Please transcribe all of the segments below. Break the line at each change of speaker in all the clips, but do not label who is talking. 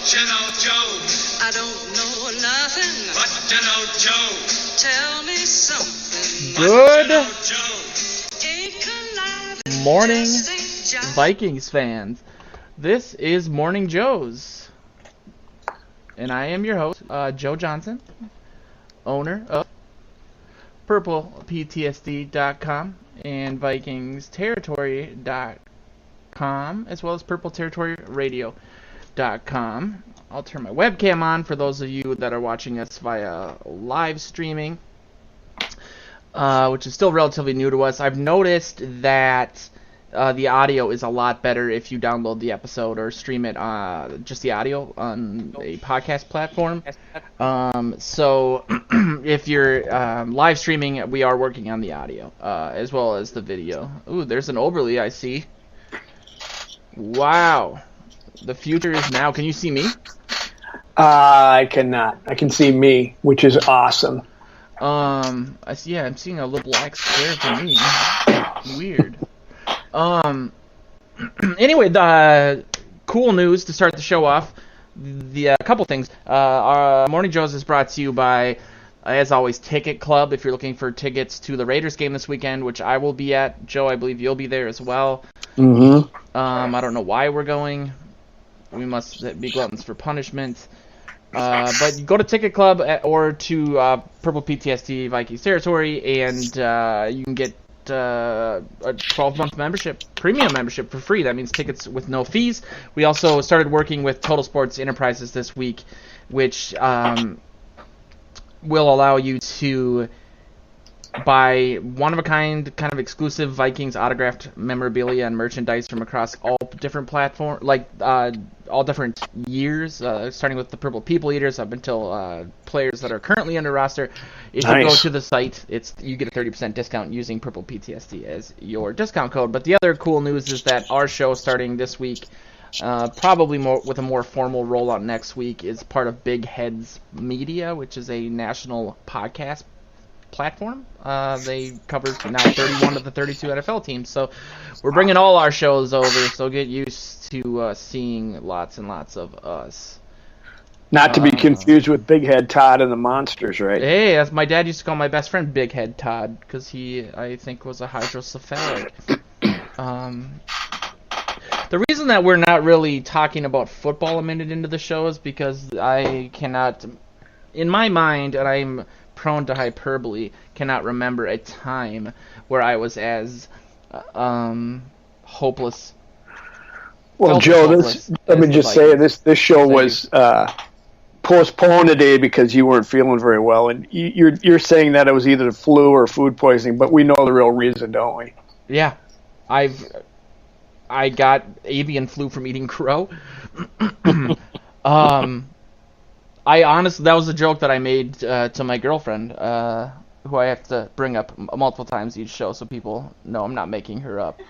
you know, Joe?
I don't know nothing.
What you know, Joe?
Tell me something.
Good
morning, Vikings fans. This is Morning Joe's, and I am your host, Joe Johnson, owner of PurplePTSD.com and VikingsTerritory.com, as well as PurpleTerritoryRadio.com. I'll turn my webcam on for those of you that are watching us via live streaming, which is still relatively new to us. I've noticed that the audio is a lot better if you download the episode or stream it, just the audio on a podcast platform. So if you're live streaming, we are working on the audio as well as the video. Ooh, there's an Oberly I see. Wow. The future is now. Can you see me?
I cannot. I can see me, which is awesome.
I see. Yeah, I'm seeing a little black square for me. Weird. Anyway, the cool news to start the show off. The couple things. Our Morning Joe's is brought to you by, as always, Ticket Club. If you're looking for tickets to the Raiders game this weekend, which I will be at, Joe, I believe you'll be there as well.
Mm-hmm.
I don't know why we're going. We must be gluttons for punishment. But you go to Ticket Club or to Purple PTSD Vikings Territory, and you can get a 12-month membership, premium membership for free. That means tickets with no fees. We also started working with Total Sports Enterprises this week, which will allow you to buy one-of-a-kind, kind of exclusive Vikings autographed memorabilia and merchandise from across all different platforms, like all different years, starting with the Purple People Eaters up until players that are currently under roster. If you go to the site, you get a 30% discount using Purple PTSD as your discount code. But the other cool news is that our show starting this week, probably more with a more formal rollout next week, is part of Big Heads Media, which is a national podcast platform. They cover now 31 of the 32 NFL teams, so we're bringing all our shows over, so get used to seeing lots and lots of us.
Not to be confused with Big Head Todd and the Monsters, right?
Hey, as my dad used to call my best friend Big Head Todd, because he, I think, was a hydrocephalic. The reason that we're not really talking about football a minute into the show is because I cannot, in my mind, and I'm prone to hyperbole, cannot remember a time where I was as hopeless.
Well, Joe, let me just say this show was postponed today because you weren't feeling very well, and you're saying that it was either the flu or food poisoning, but we know the real reason, don't we?
Yeah, I got avian flu from eating crow. I honestly, that was a joke that I made to my girlfriend, who I have to bring up multiple times each show so people know I'm not making her up.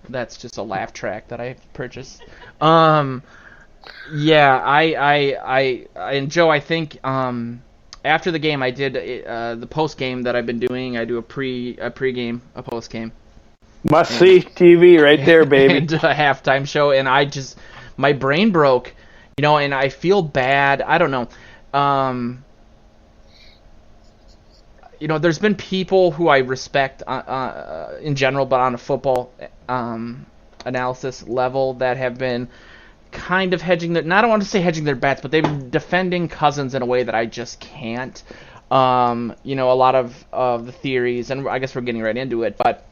That's just a laugh track that I purchased. Yeah, I and Joe, I think after the game I did the post game that I've been doing. I do a pre-game, a post game.
Must see TV right there, baby.
And a halftime show, and my brain broke. You know, and I feel bad. I don't know. You know, there's been people who I respect in general, but on a football analysis level that have been kind of hedging their, I don't want to say hedging their bets, but they've been defending Cousins in a way that I just can't. You know, a lot of the theories, and I guess we're getting right into it, but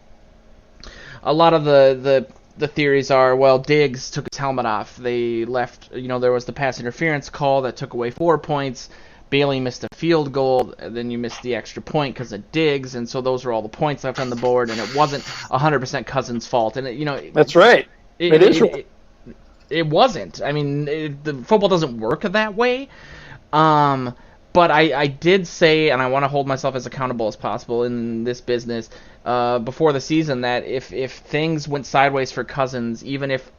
a lot of the theories are, well, Diggs took his helmet off. They left, you know, there was the pass interference call that took away 4 points. Bailey missed a field goal, and then you missed the extra point because of Diggs, and so those were all the points left on the board, and it wasn't 100% Cousins' fault. And, you know,
that's right.
It wasn't. I mean, the football doesn't work that way. But I did say, and I want to hold myself as accountable as possible in this business, before the season, that if things went sideways for Cousins, even if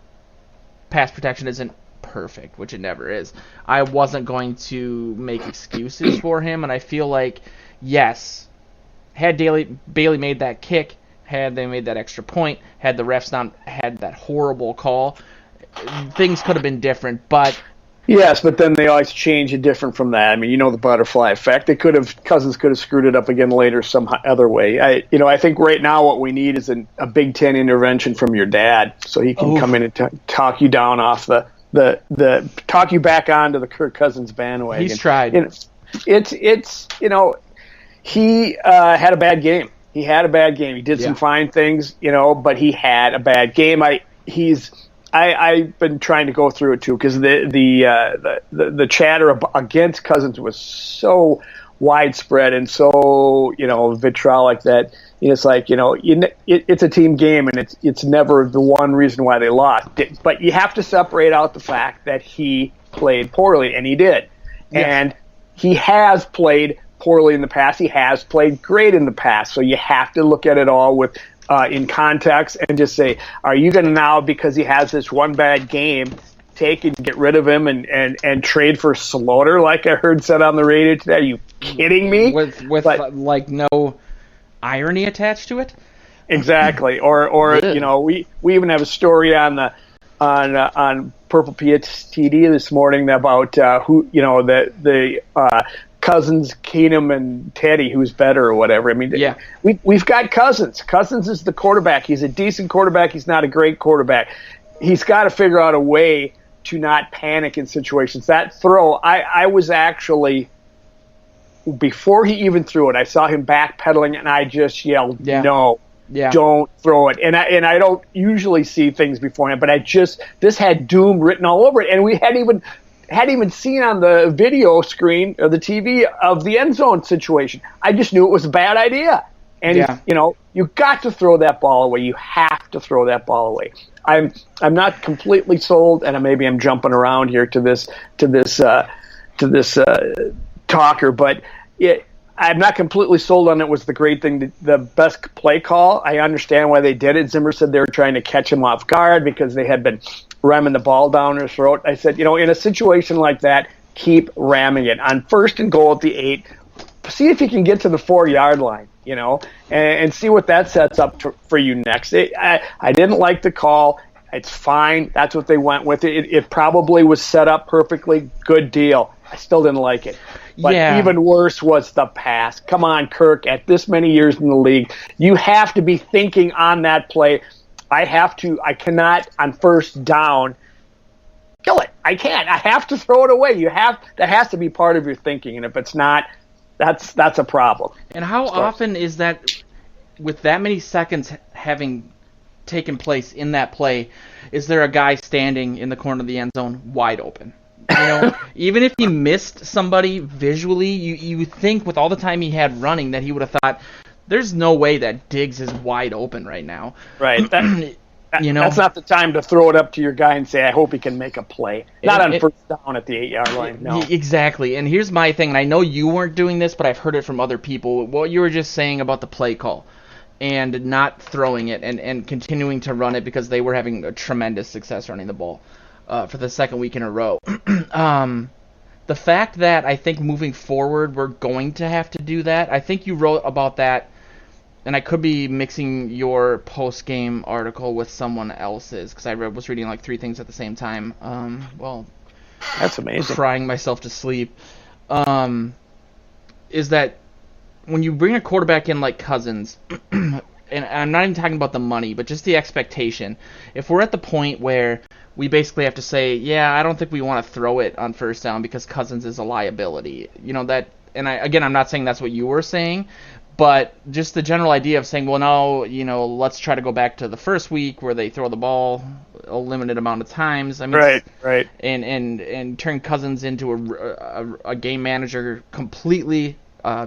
pass protection isn't perfect, which it never is, I wasn't going to make excuses for him. And I feel like, yes, had Bailey made that kick, had they made that extra point, had the refs not had that horrible call, things could have been different. But
Yes, but then they always change it different from that. I mean, the butterfly effect. Cousins could have screwed it up again later some other way. I think right now what we need is a Big Ten intervention from your dad, so he can come in and talk you down off the talk you back onto the Kirk Cousins bandwagon.
He's tried.
He had a bad game. He had a bad game. He did some fine things, but he had a bad game. I've been trying to go through it too because the chatter against Cousins was so widespread and so vitriolic that it's like it's a team game and it's never the one reason why they lost. But you have to separate out the fact that he played poorly, and he did, and he has played poorly in the past. He has played great in the past, so you have to look at it all with. In context and just say, are you going to now, because he has this one bad game, take and get rid of him and trade for Slaughter like I heard said on the radio today? Are you kidding me?
With no irony attached to it?
Exactly. Or we even have a story on Purple PTD this morning about the Cousins, Keenum, and Teddy, who's better or whatever. I mean, we've got Cousins. Cousins is the quarterback. He's a decent quarterback. He's not a great quarterback. He's got to figure out a way to not panic in situations. That throw, I was actually, before he even threw it, I saw him backpedaling, and I just yelled, no. Yeah. Don't throw it. And I don't usually see things beforehand, but this had doom written all over it, and we hadn't even seen on the video screen or the TV of the end zone situation. I just knew it was a bad idea. And you got to throw that ball away. You have to throw that ball away. I'm not completely sold, and maybe I'm jumping around here to this talker, but I'm not completely sold on it was the great thing, the best play call. I understand why they did it. Zimmer said they were trying to catch him off guard because they had been ramming the ball down his throat. I said, in a situation like that, keep ramming it. On 1st and goal at the 8, see if you can get to the 4-yard line, and see what that sets up for you next. I didn't like the call. It's fine. That's what they went with. It probably was set up perfectly. Good deal. I still didn't like it. But even worse was the pass. Come on, Kirk, at this many years in the league, you have to be thinking on that play. I cannot on 1st down kill it. I can't. I have to throw it away. That has to be part of your thinking. And if it's not, that's a problem.
And how often is that, with that many seconds having taken place in that play, is there a guy standing in the corner of the end zone wide open? Even if he missed somebody visually, you think with all the time he had running that he would have thought, there's no way that Diggs is wide open right now.
Right. That's not the time to throw it up to your guy and say, I hope he can make a play. Not on 1st down at the 8-yard line. No.
Exactly. And here's my thing, and I know you weren't doing this, but I've heard it from other people. What you were just saying about the play call and not throwing it and continuing to run it because they were having a tremendous success running the ball for the 2nd week in a row. The fact that I think moving forward we're going to have to do that, I think you wrote about that, and I could be mixing your post-game article with someone else's because I was reading like 3 things at the same time.
That's amazing.
Crying myself to sleep. Is that when you bring a quarterback in like Cousins, and I'm not even talking about the money, but just the expectation. If we're at the point where we basically have to say, I don't think we want to throw it on 1st down because Cousins is a liability. That, and I'm not saying that's what you were saying, but just the general idea of saying, well, no, let's try to go back to the 1st week where they throw the ball a limited amount of times. I mean,
right.
And turn Cousins into a game manager completely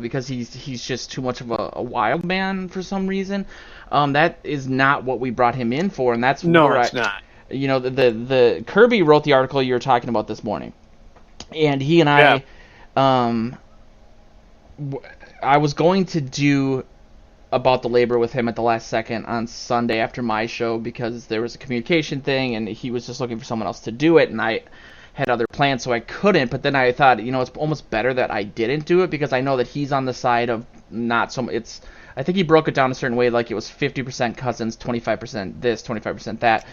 because he's just too much of a wild man for some reason. That is not what we brought him in for, and that's
it's not.
The Kirby wrote the article you were talking about this morning, and he and I, I was going to do about the labor with him at the last second on Sunday after my show because there was a communication thing, and he was just looking for someone else to do it, and I had other plans, so I couldn't. But then I thought, it's almost better that I didn't do it because I know that he's on the side of not so much. I think he broke it down a certain way, like it was 50% Cousins, 25% this, 25% that.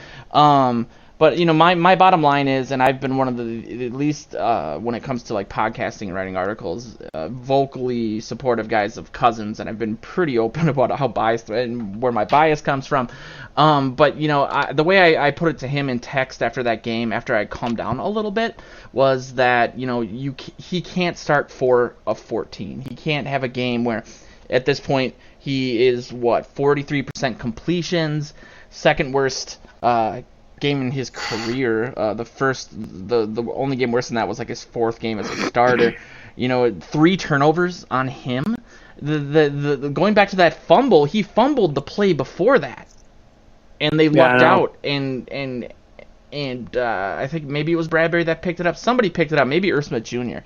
But, my bottom line is, and I've been one of the, at least when it comes to like podcasting and writing articles, vocally supportive guys of Cousins, and I've been pretty open about how biased and where my bias comes from. But, the way I put it to him in text after that game, after I calmed down a little bit, was that, he can't start 4 of 14. He can't have a game where, at this point, he is, 43% completions, second worst game in his career. The only game worse than that was like his 4th game as a starter. 3 turnovers on him. The going back to that fumble, he fumbled the play before that, and they lucked out. And I think maybe it was Bradbury that picked it up. Somebody picked it up, maybe Earl Jr.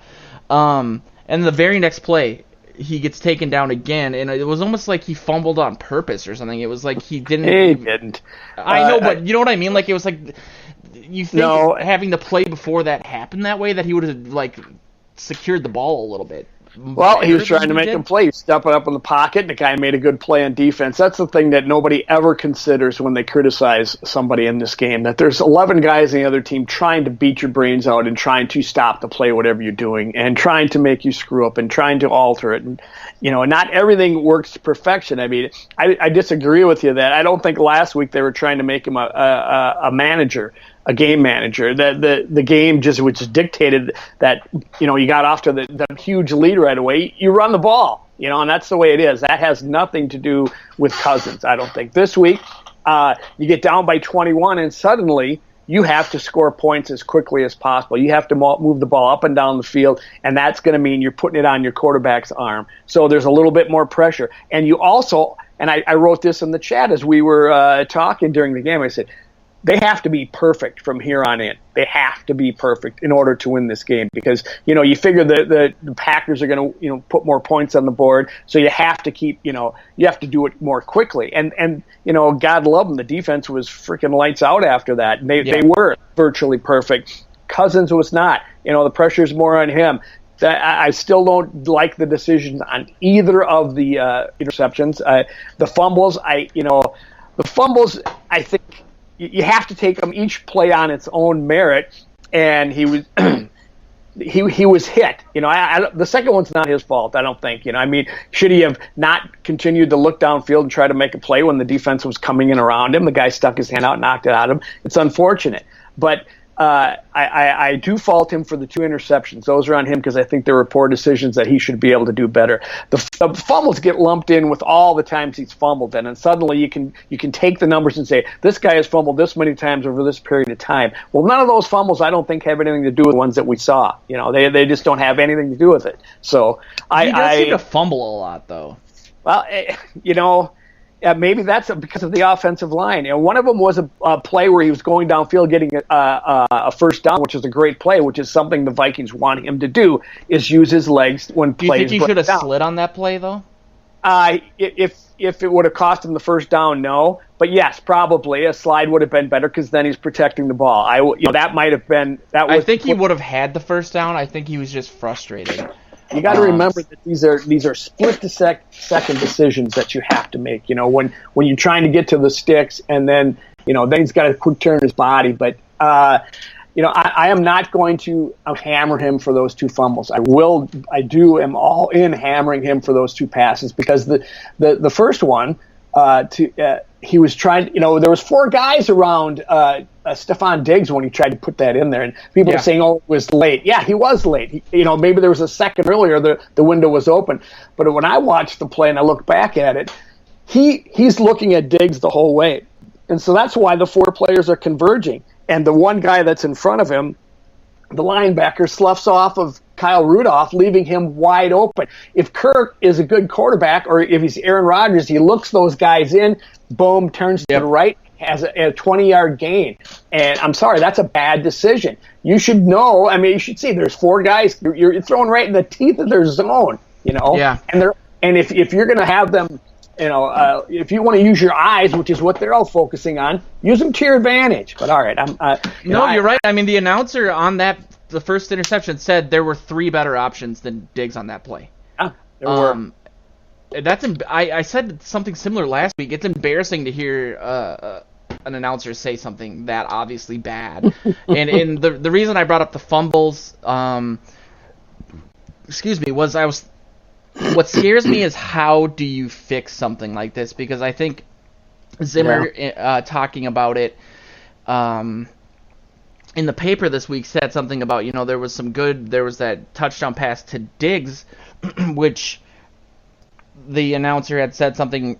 And the very next play, he gets taken down again, and it was almost like he fumbled on purpose or something. It was like he didn't.
He didn't.
I know, but you know what I mean? Like, it was like, you think having the play before that happened that way, that he would have, like, secured the ball a little bit.
Well, he was trying to make a play, stepping up in the pocket, and the guy made a good play on defense. That's the thing that nobody ever considers when they criticize somebody in this game, that there's 11 guys on the other team trying to beat your brains out and trying to stop the play, whatever you're doing, and trying to make you screw up and trying to alter it. And, not everything works to perfection. I mean, I disagree with you that I don't think last week they were trying to make him a manager, a game manager. The game just dictated that, you got off to the huge lead right away. You run the ball, and that's the way it is. That has nothing to do with Cousins, I don't think. This week, you get down by 21, and suddenly you have to score points as quickly as possible. You have to move the ball up and down the field, and that's going to mean you're putting it on your quarterback's arm. So there's a little bit more pressure. And you also, and I wrote this in the chat as we were talking during the game, I said, they have to be perfect from here on in. They have to be perfect in order to win this game, because you figure the Packers are going to put more points on the board, so you have to keep you have to do it more quickly. And God love them, the defense was freaking lights out after that. And they were virtually perfect. Cousins was not. The pressure's more on him. I still don't like the decisions on either of the interceptions. The fumbles, I think. You have to take them each play on its own merit, and he was he was hit. The second one's not his fault, I don't think. Should he have not continued to look downfield and try to make a play when the defense was coming in around him? The guy stuck his hand out and knocked it at him. It's unfortunate, but I do fault him for the 2 interceptions. Those are on him, because I think there were poor decisions that he should be able to do better. The fumbles get lumped in with all the times he's fumbled, and then suddenly you can take the numbers and say, this guy has fumbled this many times over this period of time. Well, none of those fumbles, I don't think, have anything to do with the ones that we saw. They just don't have anything to do with it. So
he does seem to fumble a lot, though.
Well, maybe that's because of the offensive line. One of them was a play where he was going downfield getting a first down, which is a great play, which is something the Vikings want him to do, is use his legs when plays.
Do you think he should have slid on that play, though?
If it would have cost him the first down, no. But yes, probably a slide would have been better, because then he's protecting the ball. That might have been.
I think he would have had the first down. I think he was just frustrated.
You got to remember that these are split-second decisions that you have to make. When you're trying to get to the sticks, and then then he's got to quick turn his body. But I am not going to hammer him for those 2 fumbles. am all in hammering him for those 2 passes, because the first one he was trying. There was 4 guys around Stephon Diggs when he tried to put that in there, and people are saying, "Oh, it was late." Yeah, he was late. Maybe there was a second earlier the window was open, but when I watched the play and I look back at it, he's looking at Diggs the whole way, and so that's why the 4 players are converging, and the one guy that's in front of him, the linebacker, sloughs off of Kyle Rudolph, leaving him wide open. If Kirk is a good quarterback, or if he's Aaron Rodgers, he looks those guys in, boom, turns to the right, has a 20-yard gain. And I'm sorry, that's a bad decision. You should know. You should see there's 4 guys. You're throwing right in the teeth of their zone.
Yeah.
And if you're going to have them, if you want to use your eyes, which is what they're all focusing on, use them to your advantage. But all right,
you're right. The announcer on the first interception said there were 3 better options than Diggs on that play.
Yeah, there were.
I said something similar last week. It's embarrassing to hear an announcer say something that obviously bad. and the reason I brought up the fumbles, was what scares me is how do you fix something like this? Because I think Zimmer talking about it in the paper this week said something about, there was that touchdown pass to Diggs, which the announcer had said something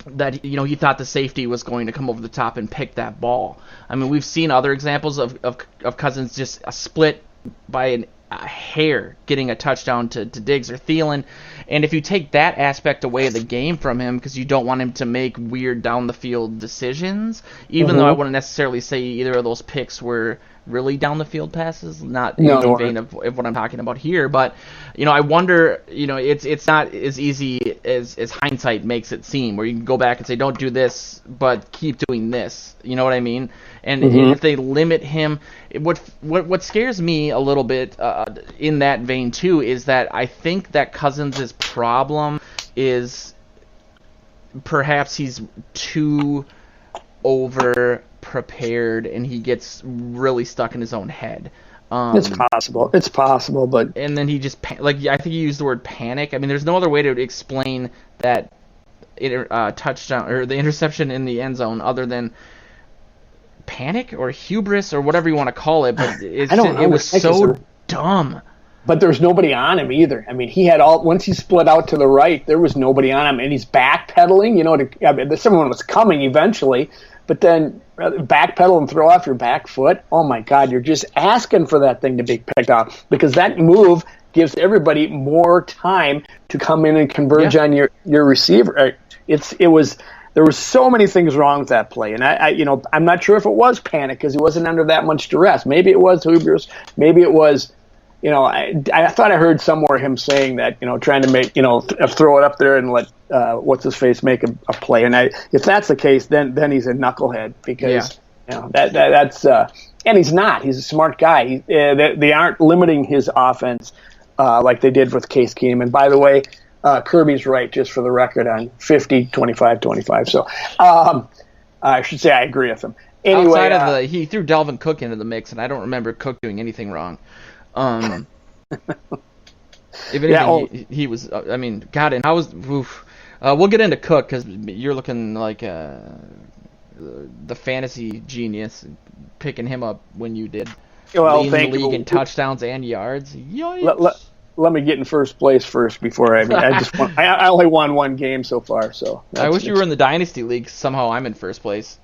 that, he thought the safety was going to come over the top and pick that ball. I mean, we've seen other examples of Cousins just a split by a hair getting a touchdown to Diggs or Thielen. And if you take that aspect away of the game from him because you don't want him to make weird down-the-field decisions, even though I wouldn't necessarily say either of those picks were really down-the-field passes, not in the vein of what I'm talking about here. But, I wonder, it's not as easy as hindsight makes it seem, where you can go back and say, don't do this, but keep doing this. You know what I mean? And if they limit him, what scares me a little bit in that vein too is that I think that Cousins' problem is perhaps he's too over prepared and he gets really stuck in his own head.
It's possible, but
and then he just I think you used the word panic. I mean, there's no other way to explain that touchdown or the interception in the end zone other than panic or hubris or whatever you want to call it, but it was so dumb.
But there's nobody on him either. I mean, he had once he split out to the right, there was nobody on him, and he's backpedaling. Someone was coming eventually, but then backpedal and throw off your back foot. Oh my God, you're just asking for that thing to be picked off because that move gives everybody more time to come in and converge on your receiver. There was so many things wrong with that play, and I'm not sure if it was panic because he wasn't under that much duress. Maybe it was hubris. Maybe it was, I thought I heard somewhere him saying that, trying to make, throw it up there and let what's his face make a play. And if that's the case, then he's a knucklehead because that's and he's not. He's a smart guy. They aren't limiting his offense like they did with Case Keenum. And by the way, Kirby's right, just for the record, on 50, 25, 25. So I should say I agree with him. Anyway,
outside of he threw Dalvin Cook into the mix, and I don't remember Cook doing anything wrong. If anything, he was. I mean, God, and I was. We'll get into Cook because you're looking like the fantasy genius picking him up when you did.
Well,
leading the league in touchdowns and yards.
Let me get in first place first before I only won one game so far, so
I wish you were in the dynasty league. Somehow I'm in first place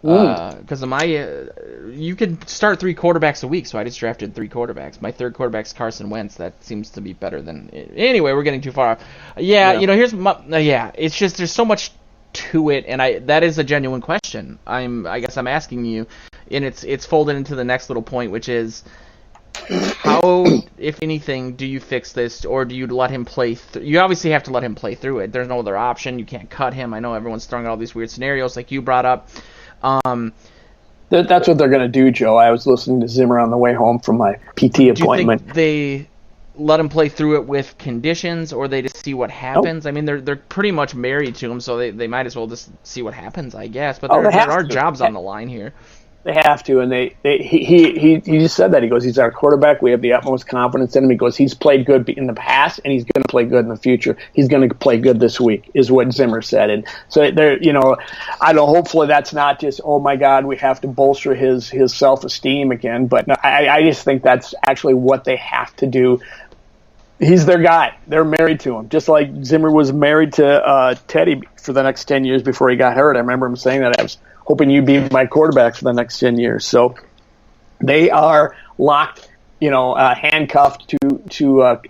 because of my. You could start 3 quarterbacks a week, so I just drafted 3 quarterbacks. My third quarterback's Carson Wentz. That seems to be better than. Anyway, we're getting too far off. Here's my. It's just there's so much to it, and that is a genuine question. I guess I'm asking you, and it's folded into the next little point, which is. How, if anything, do you fix this, or do you let him play? You obviously have to let him play through it. There's no other option. You can't cut him. I know everyone's throwing out all these weird scenarios, like you brought up.
That's what they're going to do, Joe. I was listening to Zimmer on the way home from my PT appointment.
Do you think they let him play through it with conditions, or they just see what happens? Nope. I mean, they're pretty much married to him, so they might as well just see what happens, I guess. But there are jobs on the line here.
They have to, and he just said that. He goes, he's our quarterback. We have the utmost confidence in him. He goes, he's played good in the past, and he's going to play good in the future. He's going to play good this week, is what Zimmer said. And so there, I know. Hopefully, that's not just, oh my God, we have to bolster his self-esteem again. But no, I just think that's actually what they have to do. He's their guy. They're married to him, just like Zimmer was married to Teddy for the next 10 years before he got hurt. I remember him saying that. I was hoping you'd be my quarterback for the next 10 years. So they are locked, handcuffed to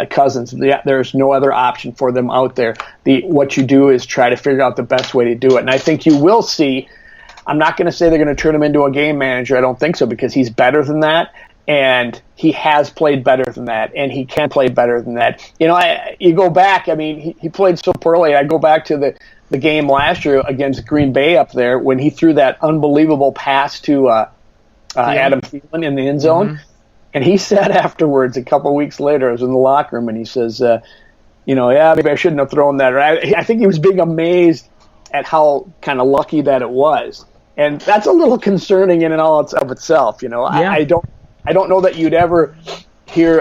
Cousins. There's no other option for them out there. What you do is try to figure out the best way to do it. And I think you will see, I'm not going to say they're going to turn him into a game manager. I don't think so, because he's better than that. And he has played better than that, and he can play better than that. You go back, I mean, he played so poorly. I go back to the game last year against Green Bay up there when he threw that unbelievable pass to Adam Thielen in the end zone. Mm-hmm. And he said afterwards, a couple of weeks later, I was in the locker room, and he says, maybe I shouldn't have thrown that. I think he was being amazed at how kind of lucky that it was. And that's a little concerning in and all of itself. You know,
Yeah.
I don't know that you'd ever hear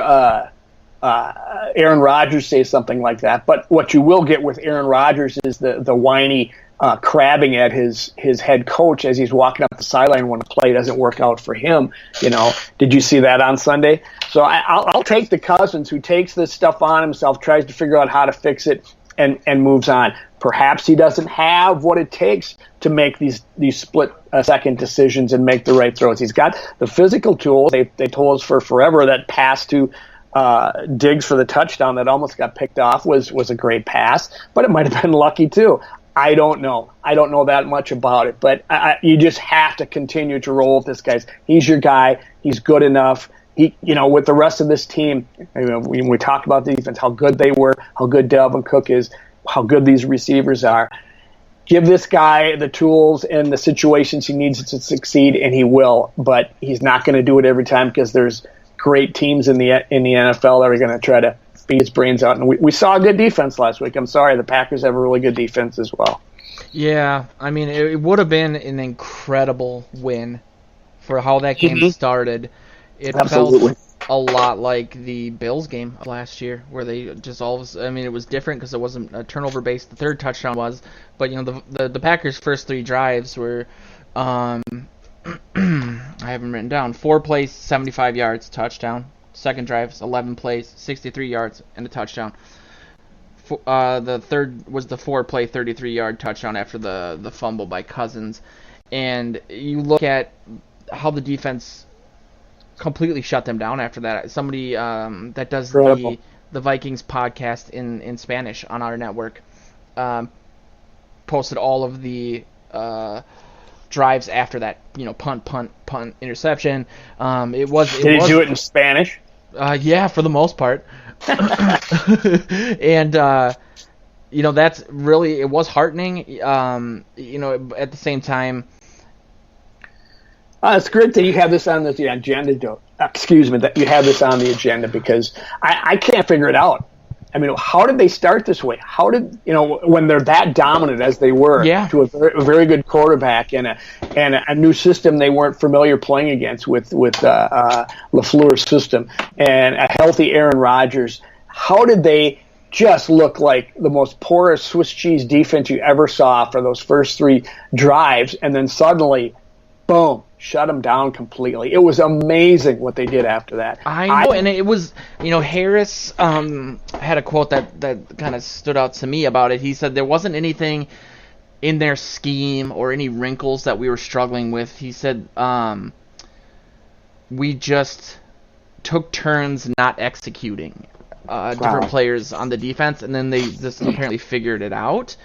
Aaron Rodgers say something like that. But what you will get with Aaron Rodgers is the whiny crabbing at his head coach as he's walking up the sideline when a play doesn't work out for him. You know, did you see that on Sunday? So I'll take the Cousins who takes this stuff on himself, tries to figure out how to fix it, and moves on. Perhaps he doesn't have what it takes to make these split-second decisions and make the right throws. He's got the physical tools. They told us for forever that pass to Diggs for the touchdown that almost got picked off was a great pass, but it might have been lucky too. I don't know. I don't know that much about it, but you just have to continue to roll with this guy. He's your guy. He's good enough. With the rest of this team, when we talked about the defense, how good they were, how good Dalvin Cook is, how good these receivers are. Give this guy the tools and the situations he needs to succeed, and he will. But he's not going to do it every time because there's great teams in the NFL that are going to try to beat his brains out. And we saw a good defense last week. I'm sorry, the Packers have a really good defense as well.
Yeah, I mean, it would have been an incredible win for how that game started. It
Absolutely.
felt a lot like the Bills game of last year, where they just it was different because it wasn't a turnover based. The third touchdown was, but the Packers' first three drives were, I have them written down: 4 plays, 75 yards, touchdown. Second drives, 11 plays, 63 yards, and a touchdown. The third was the 4-play, 33-yard touchdown after the fumble by Cousins. And you look at how the defense completely shut them down after that. Somebody that does the Vikings podcast in Spanish on our network posted all of the drives after that. Punt, interception. Did he
do it in Spanish?
Yeah, for the most part. And that's really, it was heartening. At the same time.
It's great that you have this on the agenda. Excuse me, that you have this on the agenda because I can't figure it out. I mean, how did they start this way? How did when they're that dominant as they were to a very good quarterback and a new system they weren't familiar playing against with LaFleur's system and a healthy Aaron Rodgers? How did they just look like the most porous Swiss cheese defense you ever saw for those first 3 drives, and then suddenly, boom, shut them down completely? It was amazing what they did after that.
I know, and it was, Harris had a quote that kind of stood out to me about it. He said there wasn't anything in their scheme or any wrinkles that we were struggling with. He said we just took turns not executing different players on the defense, and then they just apparently figured it out.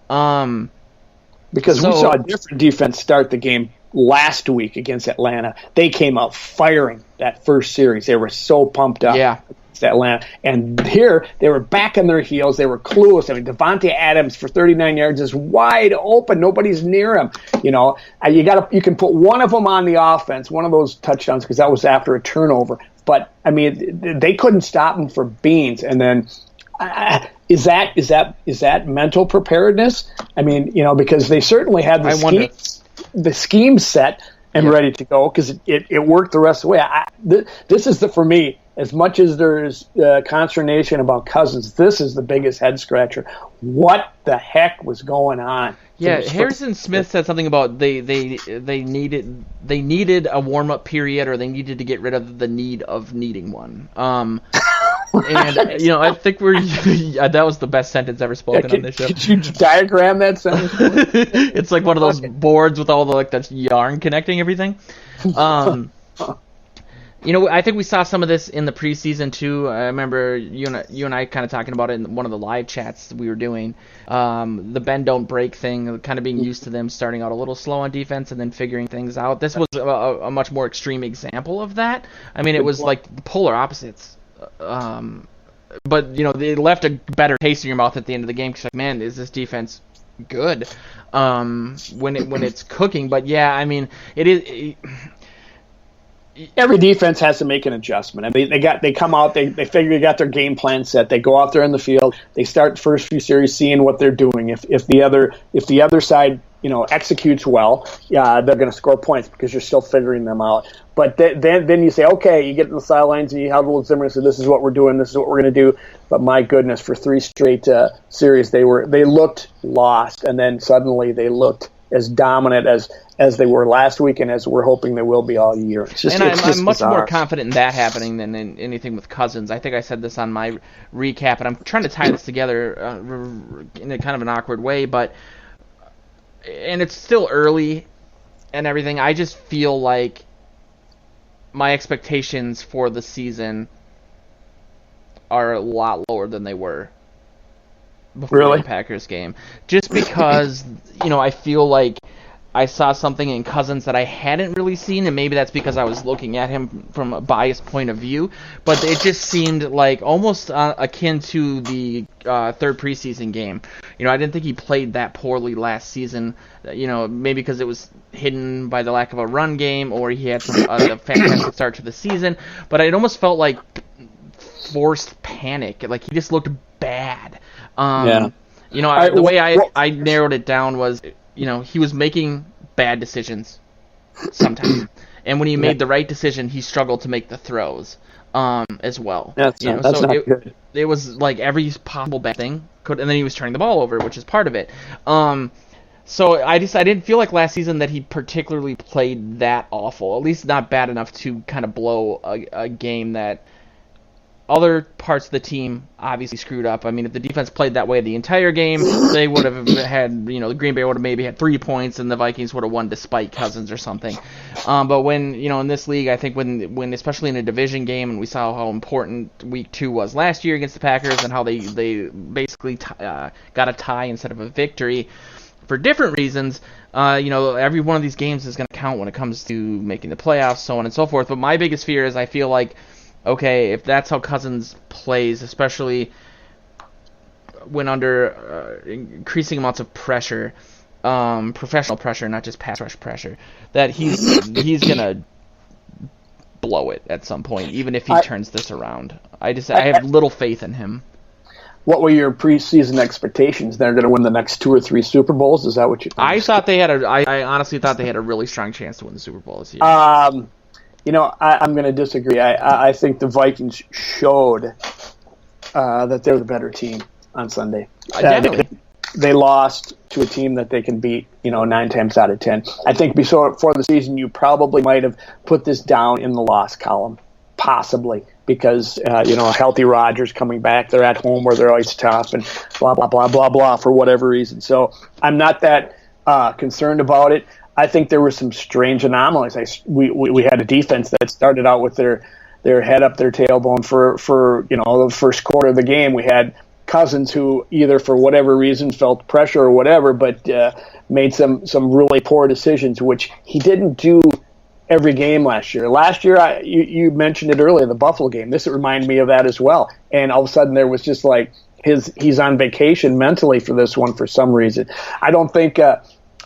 Because we saw a different defense start the game last week against Atlanta. They came out firing that first series. They were so pumped up against Atlanta. And here, they were back on their heels. They were clueless. I mean, Devontae Adams for 39 yards is wide open. Nobody's near him. You can put one of them on the offense, one of those touchdowns, because that was after a turnover. But, I mean, they couldn't stop him for beans. And then is that mental preparedness? I mean, because they certainly had the scheme set and ready to go because it worked the rest of the way. This is for me, as much as there's consternation about Cousins, this is the biggest head scratcher. What the heck was going on?
Yeah, Harrison Smith said something about they needed a warm up period, or they needed to get rid of the need of needing one. And I think that was the best sentence ever spoken on this show.
Could you diagram that sentence?
It's like one of those boards with all the that yarn connecting everything. I think we saw some of this in the preseason too. I remember you and I kind of talking about it in one of the live chats we were doing. The bend don't break thing, kind of being used to them starting out a little slow on defense and then figuring things out. This was a much more extreme example of that. I mean, it was like polar opposites. But they left a better taste in your mouth at the end of the game because, like, man, is this defense good when it's cooking? But yeah, I mean, it is.
every defense has to make an adjustment. I mean, they come out, they figure they got their game plan set. They go out there in the field. They start the first few series seeing what they're doing. If the other side executes well, they're going to score points because you're still figuring them out. But then you say, okay, you get to the sidelines and you huddle with Zimmer and say, this is what we're doing, this is what we're going to do. But my goodness, for 3 straight series, they looked lost, and then suddenly they looked as dominant as they were last week and as we're hoping they will be all year.
I'm much more confident in that happening than in anything with Cousins. I think I said this on my recap, and I'm trying to tie this together in a kind of an awkward way, and it's still early and everything. I just feel like my expectations for the season are a lot lower than they were before the Packers game. Just because, I feel like I saw something in Cousins that I hadn't really seen, and maybe that's because I was looking at him from a biased point of view, but it just seemed like almost akin to the third preseason game. I didn't think he played that poorly last season, maybe because it was hidden by the lack of a run game, or he had a fantastic start to the season, but it almost felt like forced panic. Like, he just looked bad. The way I narrowed it down was, he was making bad decisions sometimes. And when he made the right decision, he struggled to make the throws as well.
That's not good.
It was like every possible bad thing and then he was turning the ball over, which is part of it. So I didn't feel like last season that he particularly played that awful, at least not bad enough to kind of blow a game that other parts of the team obviously screwed up. I mean, if the defense played that way the entire game, they would have had, the Green Bay would have maybe had 3 points and the Vikings would have won despite Cousins or something. But when, in this league, I think when especially in a division game, and we saw how important week 2 was last year against the Packers and how they basically got a tie instead of a victory for different reasons, every one of these games is going to count when it comes to making the playoffs, so on and so forth. But my biggest fear is I feel like, okay, if that's how Cousins plays, especially when under increasing amounts of pressure, professional pressure, not just pass rush pressure, that he's gonna blow it at some point, even if he turns this around. I have little faith in him.
What were your preseason expectations? They're going to win the next 2 or 3 Super Bowls? Is that what you think?
I honestly thought they had a really strong chance to win the Super Bowl this year.
I'm going to disagree. I think the Vikings showed that they're the better team on Sunday.
Definitely.
They lost to a team that they can beat, 9 times out of 10. I think before the season, you probably might have put this down in the loss column, possibly, because, healthy Rodgers coming back. They're at home where they're always tough and blah, blah, blah, blah, blah, for whatever reason. So I'm not that concerned about it. I think there were some strange anomalies. We had a defense that started out with their head up their tailbone for the first quarter of the game. We had Cousins who either for whatever reason felt pressure or whatever, but made some really poor decisions, which he didn't do every game last year. Last year, you mentioned it earlier, the Buffalo game. This reminded me of that as well. And all of a sudden there was just like he's on vacation mentally for this one for some reason. I don't think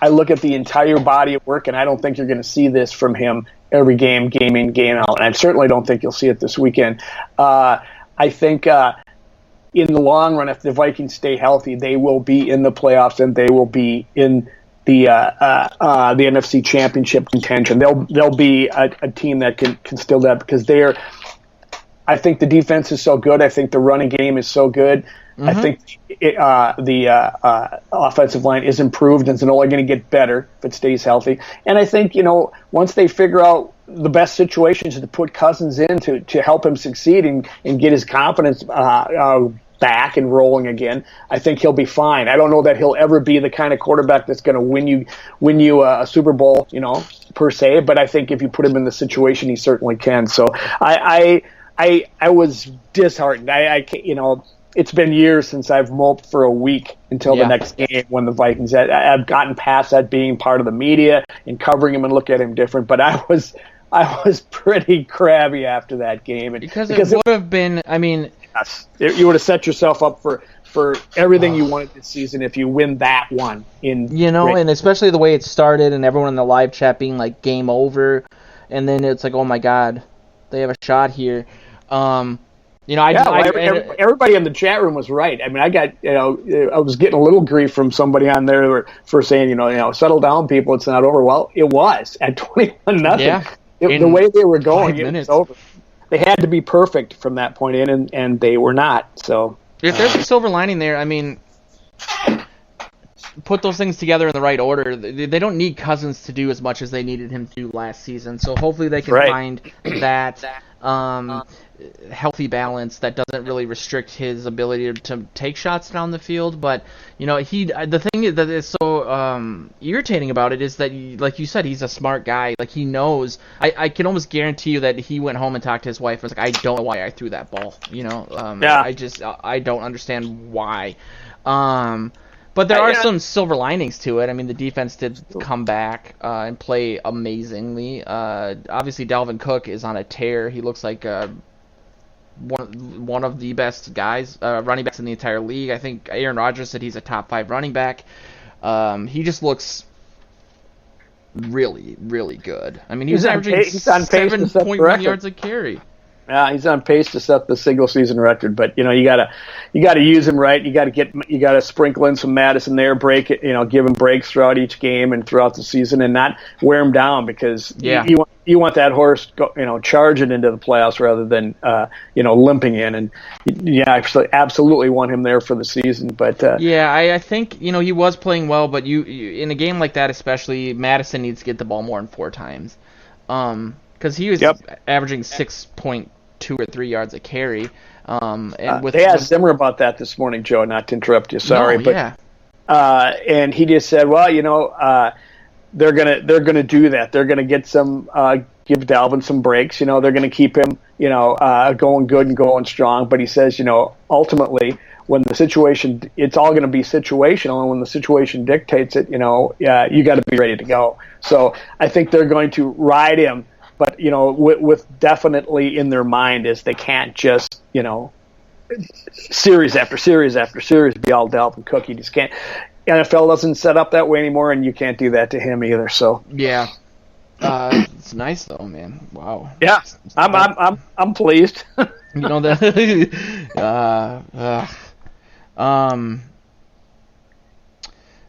I look at the entire body of work, and I don't think you're going to see this from him every game in, game out. And I certainly don't think you'll see it this weekend. I think in the long run, if the Vikings stay healthy, they will be in the playoffs and they will be in the NFC Championship contention. They'll be a team that can still do that because they're. I think the defense is so good. I think the running game is so good. Mm-hmm. I think the offensive line is improved and it's only going to get better if it stays healthy. And I think, once they figure out the best situations to put Cousins in to help him succeed and get his confidence back and rolling again, I think he'll be fine. I don't know that he'll ever be the kind of quarterback that's going to win you a Super Bowl, per se. But I think if you put him in the situation, he certainly can. So I was disheartened. It's been years since I've moped for a week until the next game when the Vikings. I've gotten past that being part of the media and covering him and look at him different. But I was pretty crabby after that game.
Because it would have been. I mean,
you would have set yourself up for everything you wanted this season if you win that one.
And especially the way it started and everyone in the live chat being like game over. and then it's like, oh my God, they have a shot here.
Everybody in the chat room was right. I mean, I was getting a little grief from somebody on there for saying, settle down, people, it's not over. Well, it was at 21-0.
Yeah.
The way they were going, it was over. They had to be perfect from that point in, and they were not. So
if there's a silver lining there, I mean, put those things together in the right order. They don't need Cousins to do as much as they needed him to do last season. So hopefully they can find that healthy balance that doesn't really restrict his ability to take shots down the field. But the thing that is so irritating about it is that, like you said, he's a smart guy. Like, he knows. I can almost guarantee you that he went home and talked to his wife and was like, I don't know why I threw that ball. I don't understand why. But there are some silver linings to it. I mean, the defense did come back and play amazingly. Obviously, Dalvin Cook is on a tear. He looks like one of the best running backs in the entire league. I think Aaron Rodgers said he's a top 5 running back. He just looks really, really good. I mean, he's averaging 7.1 yards a carry.
Yeah, he's on pace to set the single season record, but you gotta use him right. You gotta sprinkle in some Madison there, break it, give him breaks throughout each game and throughout the season, and not wear him down, because you want that horse charging into the playoffs rather than limping in. And I absolutely want him there for the season. But
I think he was playing well, but you in a game like that especially, Madison needs to get the ball more than 4 times, because he was averaging 6.2 or 3 yards a carry.
They asked Zimmer about that this morning, Joe. Not to interrupt you, sorry, and he just said, well, they're gonna do that. They're gonna get give Dalvin some breaks. They're gonna keep him, going good and going strong. But he says, ultimately, when the situation, it's all going to be situational, and when the situation dictates it, you got to be ready to go. So I think they're going to ride him. But, with definitely in their mind is they can't just, series after series after series be all Dalvin Cook. You just can't. NFL doesn't set up that way anymore, and you can't do that to him either. So
yeah, it's nice though, man. Wow.
Yeah, I'm pleased.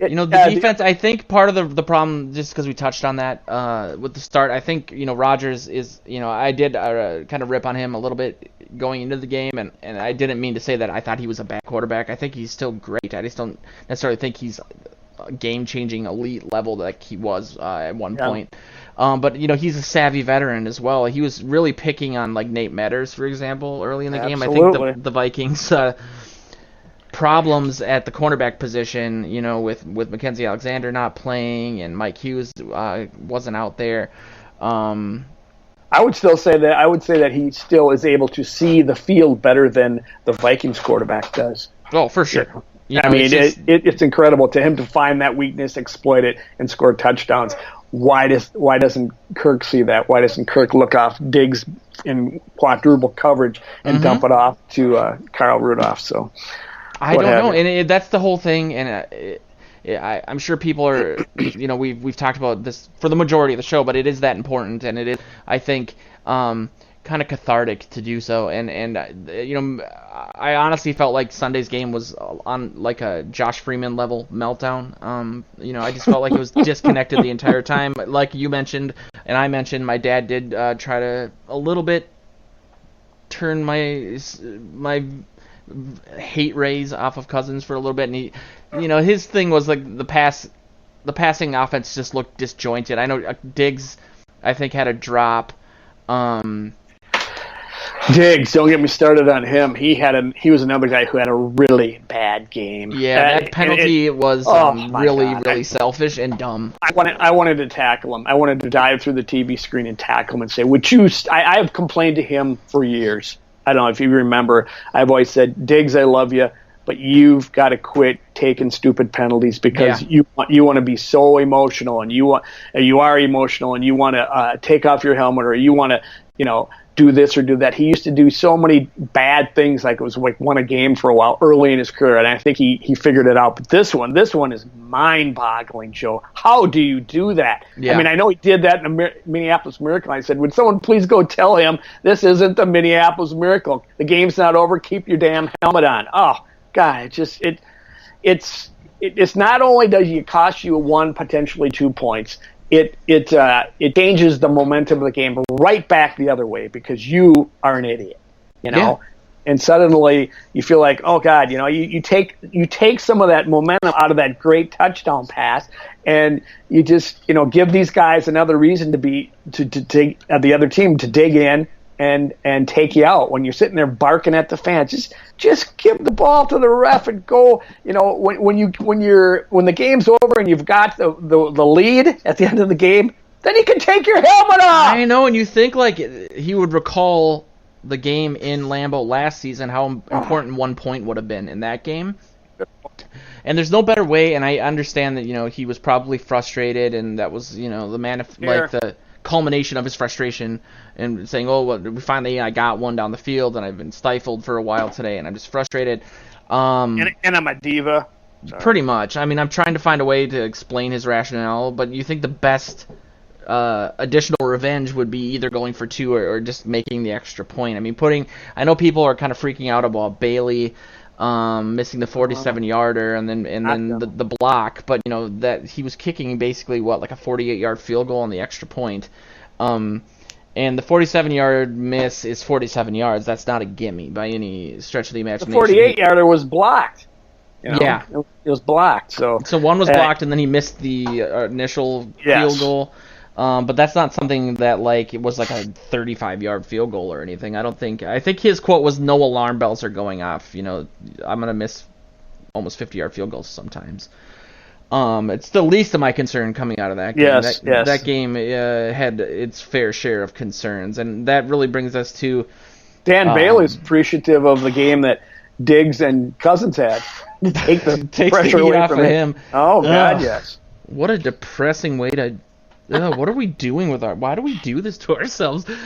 The defense, I think part of the problem, just because we touched on that with the start, I think, Rodgers is, I did kind of rip on him a little bit going into the game, and I didn't mean to say that I thought he was a bad quarterback. I think he's still great. I just don't necessarily think he's a game-changing elite level like he was at one point. But, he's a savvy veteran as well. He was really picking on, like, Nate Metters, for example, early in the game. I think the Vikings problems at the cornerback position, with Mackenzie Alexander not playing and Mike Hughes wasn't out there.
I would say that he still is able to see the field better than the Vikings quarterback does.
Oh, for sure.
It's incredible to him to find that weakness, exploit it, and score touchdowns. Why doesn't Kirk see that? Why doesn't Kirk look off Diggs in quadruple coverage and dump it off to Kyle Rudolph? So
I don't know, and that's the whole thing. And I'm sure people are, we've talked about this for the majority of the show, but it is that important, and it is, I think, kind of cathartic to do so. And I honestly felt like Sunday's game was on like a Josh Freeman level meltdown. I just felt like it was disconnected the entire time. Like you mentioned, and I mentioned, my dad did try to a little bit turn my hate rays off of Cousins for a little bit, and he, his thing was like the passing offense just looked disjointed. I know Diggs, I think, had a drop.
Diggs, don't get me started on him. He was another guy who had a really bad game.
Yeah, that penalty was really selfish and dumb.
I wanted to tackle him. I wanted to dive through the TV screen and tackle him and say, "Would you?" I have complained to him for years. I don't know if you remember. I've always said, "Diggs, I love you, but you've got to quit taking stupid penalties because you want to be so emotional, and you are emotional, and you want to take off your helmet, or you want to do this or do that. He used to do so many bad things, like it was like won a game for a while early in his career, and I think he figured it out. But this one is mind-boggling, Joe. How do you do that?
Yeah.
I mean, I know he did that in the Minneapolis Miracle. I said, would someone please go tell him this isn't the Minneapolis Miracle? The game's not over. Keep your damn helmet on. Oh, God, it's not only does it cost you 1, potentially 2 points, it changes the momentum of the game right back the other way because you are an idiot, you know.
Yeah.
And suddenly you feel like, oh God, you know, you take some of that momentum out of that great touchdown pass, and you just, you know, give these guys another reason to take the other team to dig in and take you out when you're sitting there barking at the fans. Just give the ball to the ref and go. You know, when the game's over and you've got the lead at the end of the game, then he can take your helmet off.
I know, and you think like he would recall the game in Lambeau last season, how important 1 point would have been in that game. And there's no better way, and I understand that, you know, he was probably frustrated, and that was, you know, like the culmination of his frustration, and saying, oh, well, I got one down the field, and I've been stifled for a while today, and I'm just frustrated.
And I'm a diva. Sorry.
Pretty much. I mean, I'm trying to find a way to explain his rationale, but you think the best additional revenge would be either going for 2 or just making the extra point. I mean, I know people are kind of freaking out about Bailey missing the 47-yarder and then the block, but you know that he was kicking basically like a 48-yard field goal on the extra point. And the 47-yard miss is 47 yards. That's not a gimme by any stretch of the imagination.
The 48-yarder was blocked. You know?
Yeah,
it was blocked. So
one was blocked, and then he missed the initial field goal. But that's not something that like it was like a 35-yard field goal or anything. I think his quote was, "No alarm bells are going off." You know, I'm gonna miss almost 50-yard field goals sometimes. It's the least of my concern coming out of that game.
Yes.
That game had its fair share of concerns, and that really brings us to
Dan Bailey's appreciative of the game that Diggs and Cousins had to take the pressure away from him. Oh God, yes.
What a depressing way to. What are we doing with why do we do this to ourselves?
They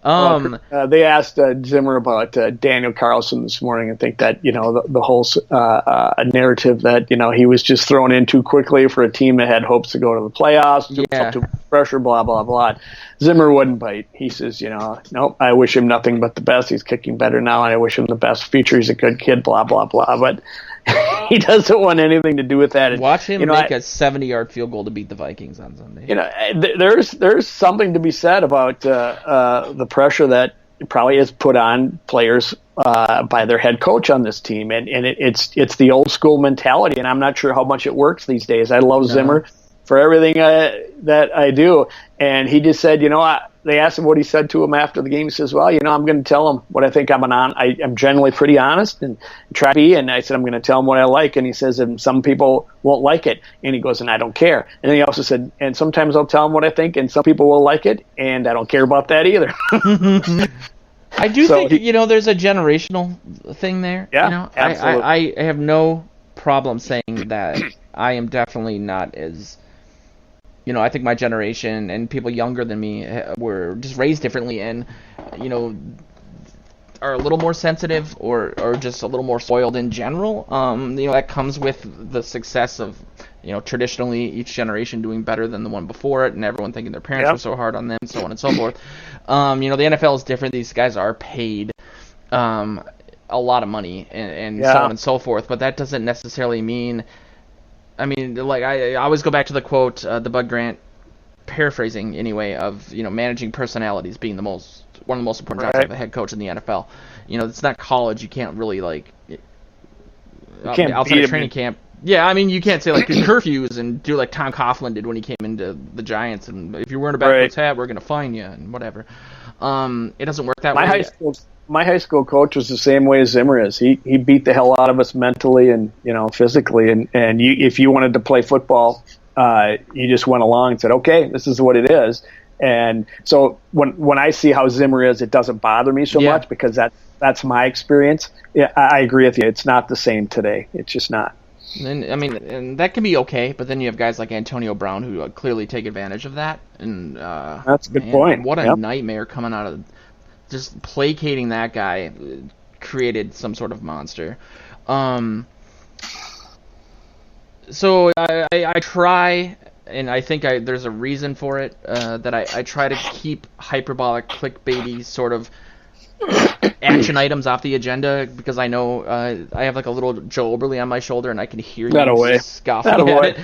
asked Zimmer about Daniel Carlson this morning. I think that, you know, the whole narrative that, you know, he was just thrown in too quickly for a team that had hopes to go to the playoffs, too much pressure, blah, blah, blah. Zimmer wouldn't bite. He says, you know, nope, I wish him nothing but the best. He's kicking better now, and I wish him the best future. He's a good kid, blah, blah, blah. But he doesn't want anything to do with that. And,
watch him make a 70-yard field goal to beat the Vikings on Sunday.
You know, there's something to be said about the pressure that probably is put on players by their head coach on this team, and it's the old school mentality, and I'm not sure how much it works these days. I love Zimmer for everything that I do, and he just said, you know, they asked him what he said to him after the game. He says, well, you know, I'm going to tell him what I think I'm generally pretty honest and try to be, and I said I'm going to tell him what I like, and he says, and some people won't like it, and he goes, and I don't care. And then he also said, and sometimes I'll tell him what I think, and some people will like it, and I don't care about that either.
I do think, you know, there's a generational thing there.
Yeah,
you know?
absolutely.
I have no problem saying that I am definitely not as, you know, I think my generation and people younger than me were just raised differently and, you know, are a little more sensitive or just a little more spoiled in general. You know, that comes with the success of, you know, traditionally each generation doing better than the one before it and everyone thinking their parents were so hard on them, so on and so forth. You know, the NFL is different. These guys are paid a lot of money and so on and so forth, but that doesn't necessarily mean... I mean, like I always go back to the quote, the Bud Grant, paraphrasing anyway, of, you know, managing personalities being one of the most important jobs of a head coach in the NFL. You know, it's not college. You can't really outside of training camp. Yeah, I mean, you can't say like curfews and do like Tom Coughlin did when he came into the Giants, and if you're wearing a backwards hat, we're gonna fine you and whatever. It doesn't work that way.
My high school coach was the same way as Zimmer is. He beat the hell out of us mentally and, you know, physically. And if you wanted to play football, you just went along and said, okay, this is what it is. And so when I see how Zimmer is, it doesn't bother me so much because that's my experience. Yeah, I agree with you. It's not the same today. It's just not.
And that can be okay, but then you have guys like Antonio Brown who clearly take advantage of that. And
that's a good point.
What a nightmare coming out of just placating that guy created some sort of monster. So I try, and I think there's a reason for it, that I try to keep hyperbolic, clickbaity sort of action items off the agenda, because I know I have like a little Joe Oberly on my shoulder, and I can hear you scoffing at it.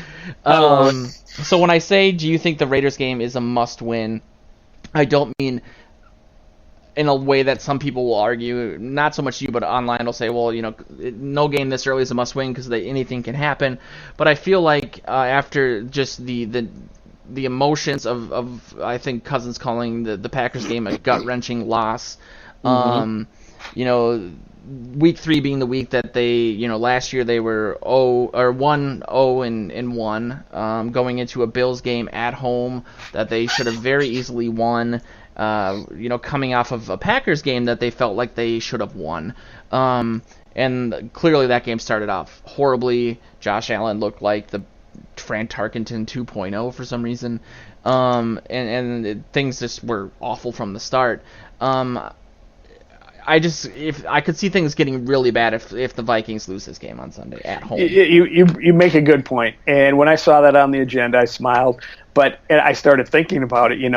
So when I say, do you think the Raiders game is a must-win, I don't mean in a way that some people will argue, not so much you, but online will say, well, no game this early is a must-win because anything can happen. But I feel like after just the emotions of I think Cousins calling the Packers game a gut-wrenching loss, week 3 being the week that they, last year they were 1-0-1, going into a Bills game at home that they should have very easily won. Coming off of a Packers game that they felt like they should have won. And clearly that game started off horribly. Josh Allen looked like the Fran Tarkenton 2.0 for some reason. And things just were awful from the start. If I could see things getting really bad if the Vikings lose this game on Sunday at home.
You make a good point. And when I saw that on the agenda, I smiled. But I started thinking about it, in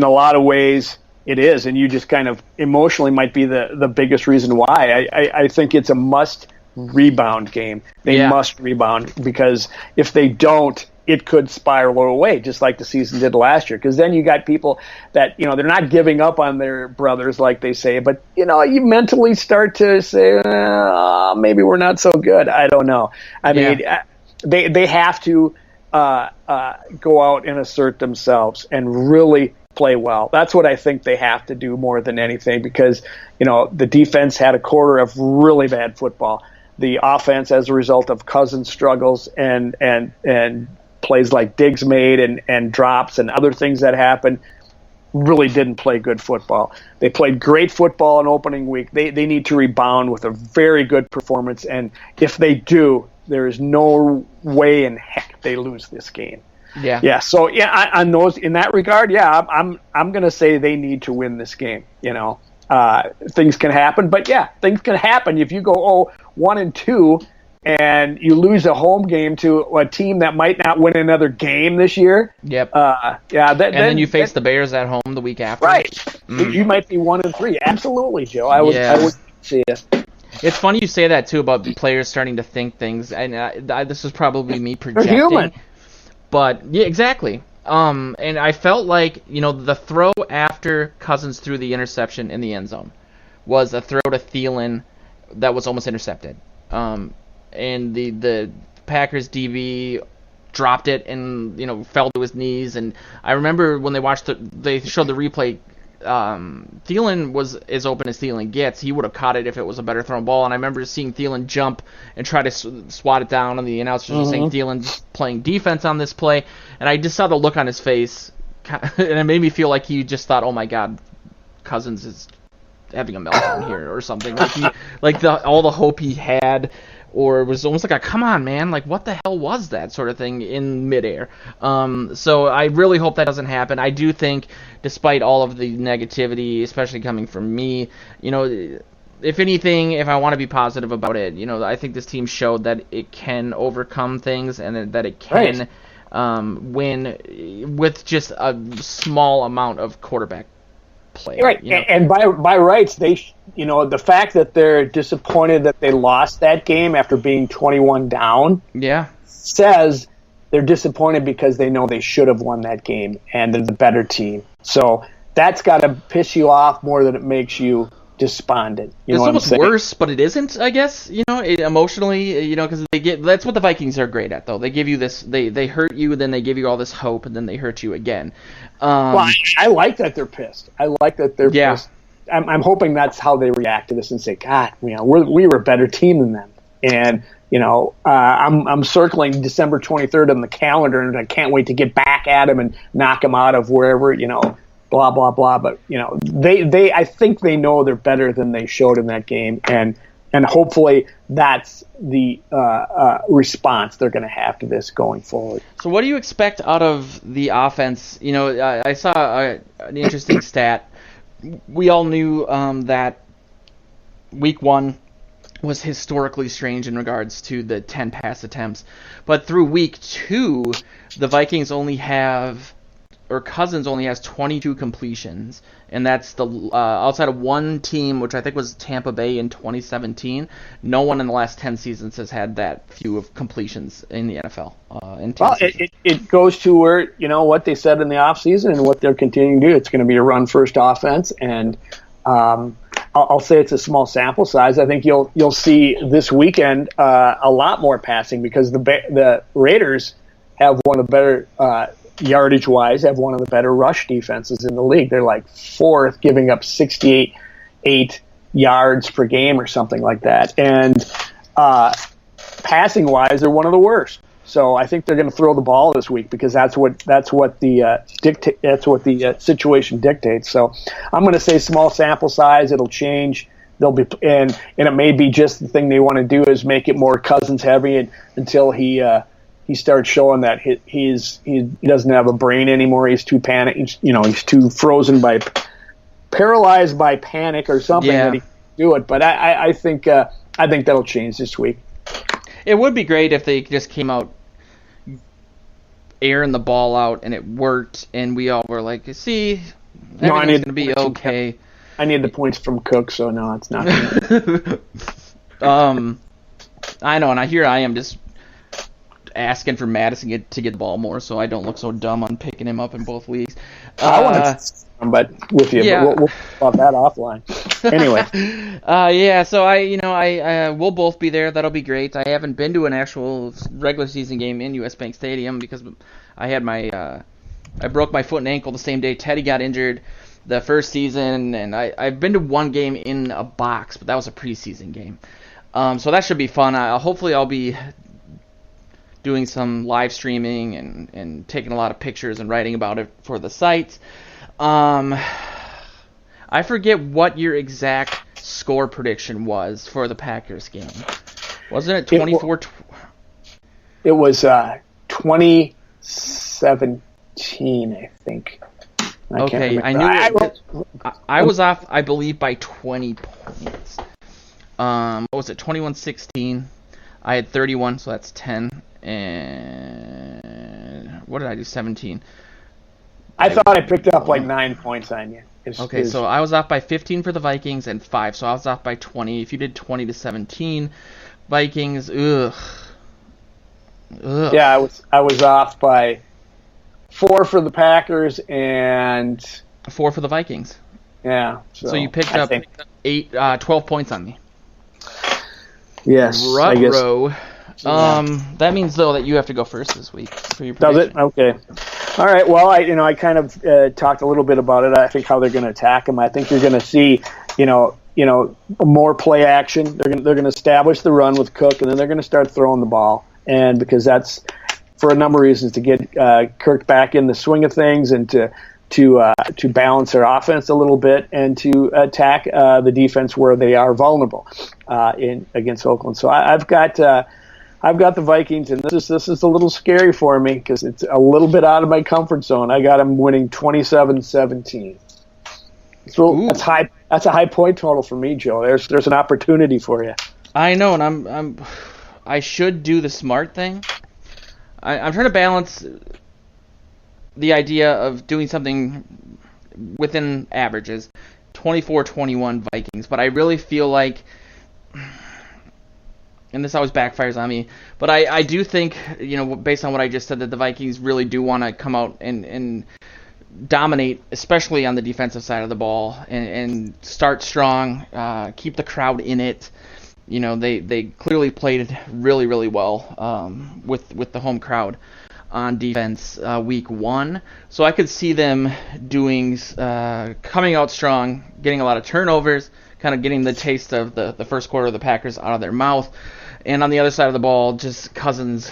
a lot of ways it is. And you just kind of emotionally might be the biggest reason why. I think it's a must rebound game. They must rebound, because if they don't, it could spiral away, just like the season did last year. Because then you got people that, they're not giving up on their brothers like they say, but, you mentally start to say, maybe we're not so good. I don't know. I mean, they have to go out and assert themselves and really play well. That's what I think they have to do more than anything, because, the defense had a quarter of really bad football. The offense, as a result of Cousins' struggles and plays like Diggs made and drops and other things that happened, really didn't play good football. They played great football in opening week. They need to rebound with a very good performance, and if they do, there is no way in heck they lose this game. Yeah. So on those, in that regard, I'm going to say they need to win this game. Things can happen, but things can happen if you go 1-2. And you lose a home game to a team that might not win another game this year.
Yep. Then you face the Bears at home the week after.
Right. You might be 1-3. Absolutely, Joe. I would see it.
It's funny you say that too about players starting to think things, and this is probably me projecting.
They're human.
But yeah, exactly. And I felt like the throw after Cousins threw the interception in the end zone was a throw to Thielen that was almost intercepted. And the Packers DB dropped it and fell to his knees. And I remember when they showed the replay, Thielen was as open as Thielen gets. He would have caught it if it was a better thrown ball. And I remember seeing Thielen jump and try to swat it down, and the announcers were saying Thielen's playing defense on this play. And I just saw the look on his face, and it made me feel like he just thought, "Oh my God, Cousins is having a meltdown here," or something. All the hope he had. Or it was almost like come on, man, like what the hell was that sort of thing in midair. So I really hope that doesn't happen. I do think, despite all of the negativity, especially coming from me, if anything, if I want to be positive about it, I think this team showed that it can overcome things and that it can win with just a small amount of quarterback play.
Right, and by rights, they, the fact that they're disappointed that they lost that game after being 21 down, says they're disappointed because they know they should have won that game and they're the better team. So that's got to piss you off more than it makes you despondent.
It's almost worse, but it isn't, I guess, emotionally, because that's what the Vikings are great at, though. They give you this, they hurt you, then they give you all this hope, and then they hurt you again.
Well, I like that they're pissed. I like that they're pissed. I'm hoping that's how they react to this and say, God, we were a better team than them. And, I'm circling December 23rd on the calendar, and I can't wait to get back at them and knock them out of wherever, blah, blah, blah. But, I think they know they're better than they showed in that game. And and hopefully that's the response they're going to have to this going forward.
So what do you expect out of the offense? I saw an interesting stat. We all knew that week 1 was historically strange in regards to the 10 pass attempts. But through week 2, the Vikings Cousins only has 22 completions. And that's the outside of one team, which I think was Tampa Bay in 2017. No one in the last 10 seasons has had that few of completions in the NFL.
It goes to where, what they said in the offseason and what they're continuing to do. It's going to be a run-first offense, and I'll say it's a small sample size. I think you'll see this weekend a lot more passing because the Raiders have one of the better yardage-wise, have one of the better rush defenses in the league. They're like 4th, giving up 68 yards per game or something like that. And passing-wise, they're one of the worst. So I think they're going to throw the ball this week because that's what the situation dictates. So I'm going to say small sample size. It'll change. They'll be and it may be just the thing they want to do is make it more Cousins heavy until he starts showing that he doesn't have a brain anymore. He's too panicked. He's too paralyzed by panic or something that he can do it. But I think that'll change this week.
It would be great if they just came out airing the ball out and it worked, and we all were like, "See, everything's gonna be okay."
I need the points from Cook, so no, it's not.
I know, and here I am just asking for Madison to get the ball more, so I don't look so dumb on picking him up in both leagues.
I want to, with you, but we'll talk about that offline. Anyway.
So we'll both be there. That'll be great. I haven't been to an actual regular season game in US Bank Stadium because I had I broke my foot and ankle the same day Teddy got injured the first season, and I've been to one game in a box, but that was a preseason game. So that should be fun. Hopefully I'll be doing some live streaming and taking a lot of pictures and writing about it for the site. I forget what your exact score prediction was for the Packers game. Wasn't it 24?
It was 2017, I think.
Okay, I knew I was off, I believe, by 20 points. What was it, 21-16? I had 31, so that's 10. And what did I do, 17?
I thought I picked up like 9 points on you.
So I was off by 15 for the Vikings and 5, so I was off by 20. If you did 20-17, Vikings, ugh.
Yeah, I was off by 4 for the Packers and
4 for the Vikings.
Yeah.
So you picked up 12 points on me.
Yes.
I guess. That means though that you have to go first this week for your prediction.
Does it? Okay. All right. Well, I kind of talked a little bit about it. I think how they're going to attack them. I think you're going to see, more play action. They're going to establish the run with Cook, and then they're going to start throwing the ball. And because that's for a number of reasons to get Kirk back in the swing of things and to balance their offense a little bit and to attack the defense where they are vulnerable against Oakland. So I've got the Vikings, and this is a little scary for me because it's a little bit out of my comfort zone. I got them winning 27-17. That's a high point total for me, Joe. There's an opportunity for you.
I know, and I should do the smart thing. I'm trying to balance the idea of doing something within averages, 24-21 Vikings, but I really feel like, and this always backfires on me, but I do think, based on what I just said, that the Vikings really do want to come out and dominate, especially on the defensive side of the ball, and start strong, keep the crowd in it. They clearly played really, really well with the home crowd on defense week 1. So I could see them coming out strong, getting a lot of turnovers, kind of getting the taste of the first quarter of the Packers out of their mouth. And on the other side of the ball, just Cousins,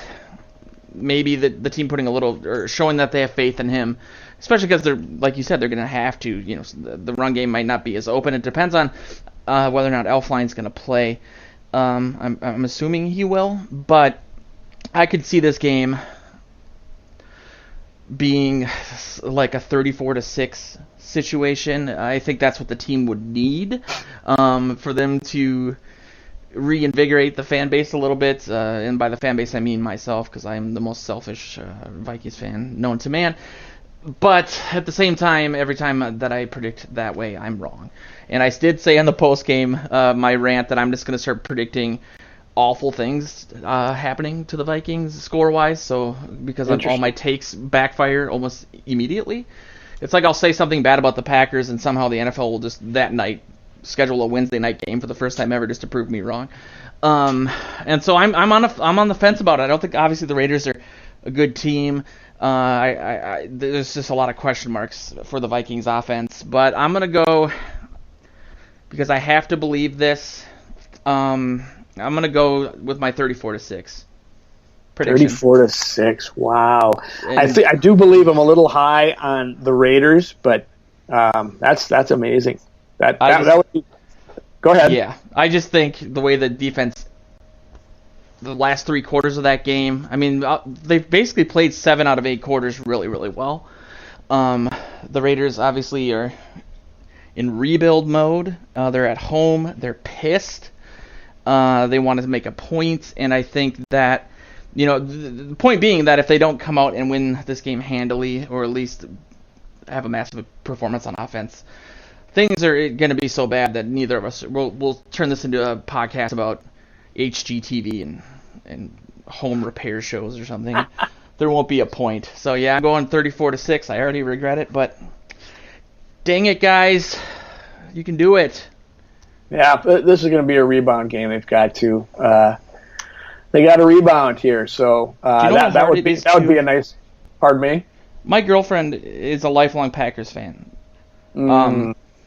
maybe the team putting a little, or showing that they have faith in him, especially because they're, like you said, they're going to have to, the run game might not be as open. It depends on whether or not Elflein's going to play. I'm assuming he will, but I could see this game being like a 34-6 situation. I think that's what the team would need for them to reinvigorate the fan base a little bit. And by the fan base, I mean myself, because I'm the most selfish Vikings fan known to man. But at the same time, every time that I predict that way, I'm wrong. And I did say in the post-game, my rant, that I'm just going to start predicting awful things happening to the Vikings score-wise, so because all my takes backfire almost immediately. It's like I'll say something bad about the Packers, and somehow the NFL will just that night schedule a Wednesday night game for the first time ever just to prove me wrong. And so I'm on the fence about it. I don't think obviously the Raiders are a good team. There's just a lot of question marks for the Vikings offense, but I'm gonna go because I have to believe this. I'm gonna go with my 34-6 prediction.
34-6. Wow. I do believe I'm a little high on the Raiders, but that's amazing. That would be. Go ahead.
Yeah, I just think the way the defense, the last 3 quarters of that game, I mean, they've basically played 7 out of 8 quarters really, really well. The Raiders obviously are in rebuild mode. They're at home. They're pissed. They wanted to make a point, and I think that, the point being that if they don't come out and win this game handily, or at least have a massive performance on offense, things are going to be so bad that neither of us we'll turn this into a podcast about HGTV and home repair shows or something. There won't be a point. So yeah, I'm going 34-6. I already regret it, but dang it, guys, you can do it.
Yeah, this is going to be a rebound game. They've got to. They got to rebound here, so that would be a nice. Pardon me.
My girlfriend is a lifelong Packers fan.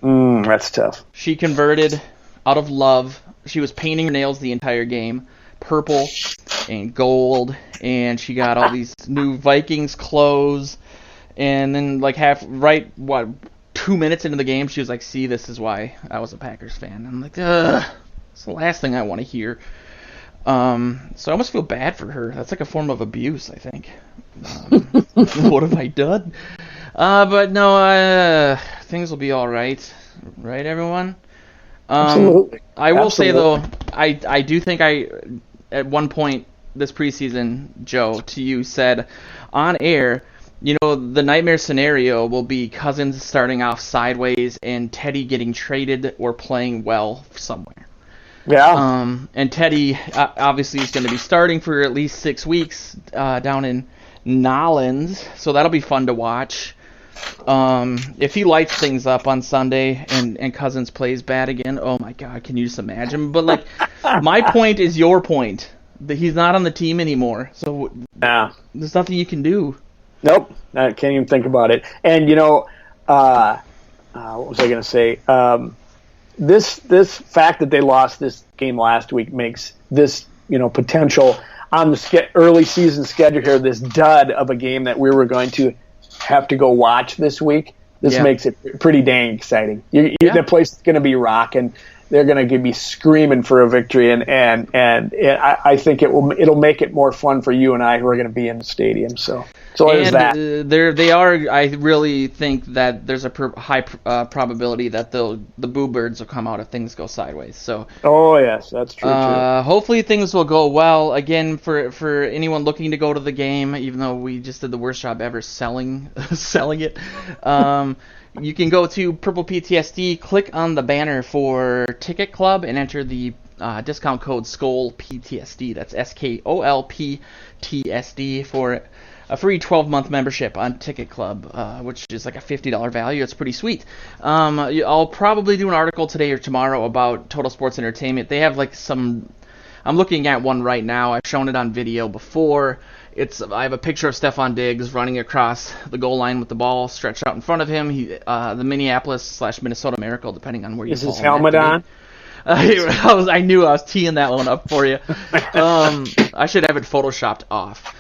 That's tough.
She converted out of love. She was painting her nails the entire game, purple and gold, and she got all these new Vikings clothes. And then, 2 minutes into the game, she was like, "See, this is why I was a Packers fan." I'm like, ugh, it's the last thing I want to hear. So I almost feel bad for her. That's like a form of abuse, I think. What have I done? But no, things will be all right. Right, everyone?
Absolutely.
I will say, though, I do think at one point this preseason, Joe, to you, said on air, the nightmare scenario will be Cousins starting off sideways and Teddy getting traded or playing well somewhere.
Yeah.
And Teddy obviously is going to be starting for at least 6 weeks down in Nolens, so that'll be fun to watch. If he lights things up on Sunday and Cousins plays bad again, oh my God, can you just imagine? But my point is your point. That he's not on the team anymore, so there's nothing you can do.
Nope, I can't even think about it. And what was I going to say? This fact that they lost this game last week makes this potential on the early season schedule here, this dud of a game that we were going to have to go watch this week. This makes it pretty dang exciting. The place is going to be rocking. They're going to be screaming for a victory, and I think it'll make it more fun for you and I who are going to be in the stadium. So there's that.
They are. I really think that there's a high probability that the Boo Birds will come out if things go sideways. So.
Oh yes, that's true too.
Hopefully things will go well. Again, for anyone looking to go to the game, even though we just did the worst job ever selling it. You can go to Purple PTSD, click on the banner for Ticket Club, and enter the discount code SKOLPTSD. That's SKOLPTSD for a free 12-month membership on Ticket Club, which is like a $50 value. It's pretty sweet. I'll probably do an article today or tomorrow about Total Sports Entertainment. They have some... I'm looking at one right now. I've shown it on video before. I have a picture of Stephon Diggs running across the goal line with the ball stretched out in front of him. The Minneapolis/Minnesota Miracle, depending on where you fall.
Is his helmet on?
I knew I was teeing that one up for you. I should have it photoshopped off.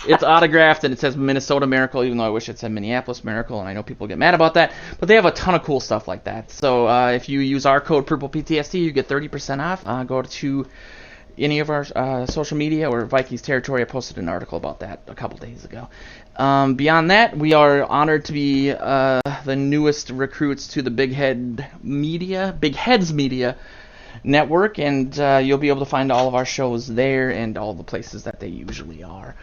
It's autographed and it says Minnesota Miracle, even though I wish it said Minneapolis Miracle, and I know people get mad about that. But they have a ton of cool stuff like that. So if you use our code PurplePTSD, you get 30% off. Go to any of our social media or Vikings territory. I posted an article about that a couple days ago. Beyond that, we are honored to be the newest recruits to the Big Heads Media network, and you'll be able to find all of our shows there and all the places that they usually are.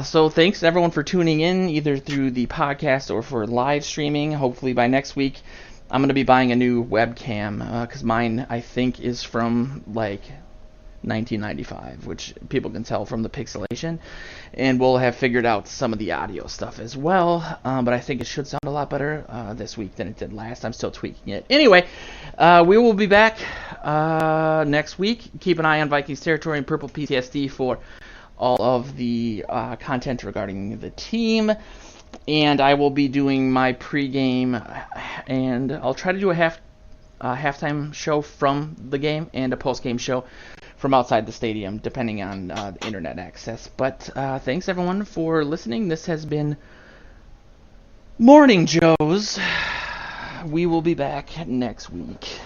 So thanks everyone for tuning in, either through the podcast or for live streaming. Hopefully by next week I'm going to be buying a new webcam, because mine I think is from like 1995, which people can tell from the pixelation, and we'll have figured out some of the audio stuff as well, but I think it should sound a lot better this week than it did last. I'm still tweaking it. Anyway, we will be back next week. Keep an eye on Vikings territory and Purple PTSD for all of the content regarding the team, and I will be doing my pregame, and I'll try to do a halftime show from the game and a postgame show from outside the stadium, depending on internet access. But thanks everyone for listening. This has been Morning Joes. We will be back next week.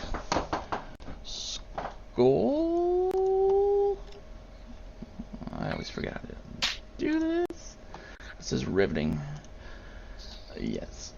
Skol. I always forget how to do this. This is riveting. Yes.